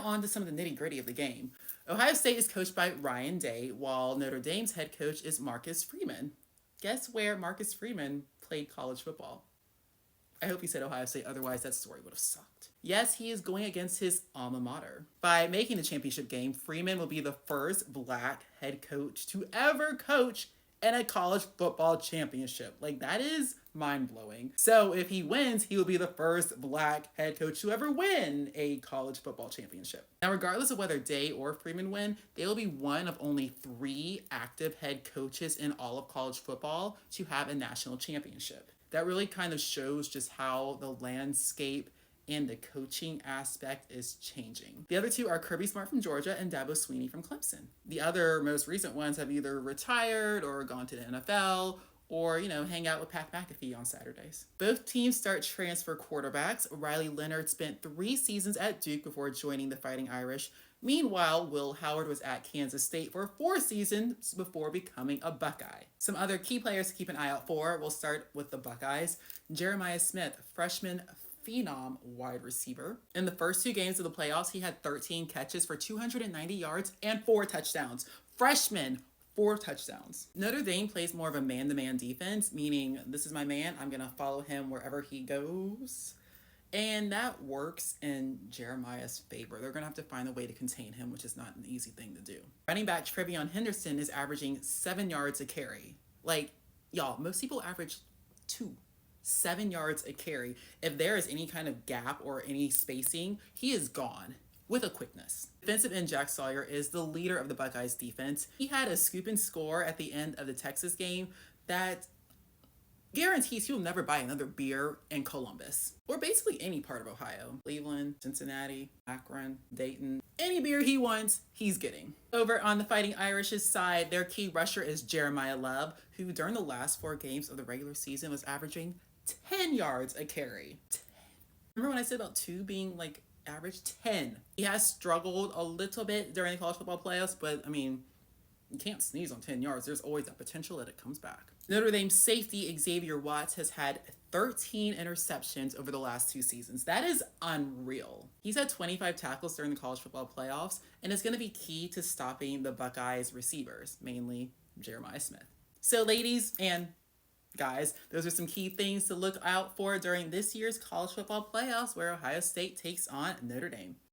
on to some of the nitty gritty of the game. Ohio State is coached by Ryan Day, while Notre Dame's head coach is Marcus Freeman. Guess where Marcus Freeman played college football? I hope he said Ohio State, otherwise that story would have sucked. Yes, he is going against his alma mater. By making the championship game, Freeman will be the first black head coach to ever coach in a college football championship. Like, that is mind-blowing. So if he wins, he will be the first black head coach to ever win a college football championship. Now, regardless of whether Day or Freeman win, they will be one of only 3 active head coaches in all of college football to have a national championship. That really kind of shows just how the landscape and the coaching aspect is changing. The other 2 are Kirby Smart from Georgia and Dabo Swinney from Clemson. The other most recent ones have either retired or gone to the NFL or, hang out with Pat McAfee on Saturdays. Both teams start transfer quarterbacks. Riley Leonard spent 3 seasons at Duke before joining the Fighting Irish. Meanwhile, Will Howard was at Kansas State for 4 seasons before becoming a Buckeye. Some other key players to keep an eye out for. We'll start with the Buckeyes. Jeremiah Smith, freshman phenom wide receiver. In the first 2 games of the playoffs, he had 13 catches for 290 yards and 4 touchdowns. Freshman, 4 touchdowns. Notre Dame plays more of a man-to-man defense, meaning this is my man, I'm going to follow him wherever he goes. And that works in Jeremiah's favor. They're going to have to find a way to contain him, which is not an easy thing to do. Running back Trevion Henderson is averaging 7 yards a carry. Like, y'all, most people average 7 yards a carry. If there is any kind of gap or any spacing, he is gone with a quickness. Defensive end Jack Sawyer is the leader of the Buckeyes defense. He had a scoop and score at the end of the Texas game that guarantees he will never buy another beer in Columbus, or basically any part of Ohio. Cleveland, Cincinnati, Akron, Dayton. Any beer he wants, he's getting. Over on the Fighting Irish's side, their key rusher is Jeremiah Love, who during the last 4 games of the regular season was averaging 10 yards a carry. 10. Remember when I said about 2 being like average? 10. He has struggled a little bit during the college football playoffs, but I mean, you can't sneeze on 10 yards. There's always that potential that it comes back. Notre Dame safety Xavier Watts has had 13 interceptions over the last 2 seasons. That is unreal. He's had 25 tackles during the college football playoffs, and it's going to be key to stopping the Buckeyes receivers, mainly Jeremiah Smith. So ladies and guys, those are some key things to look out for during this year's college football playoffs where Ohio State takes on Notre Dame.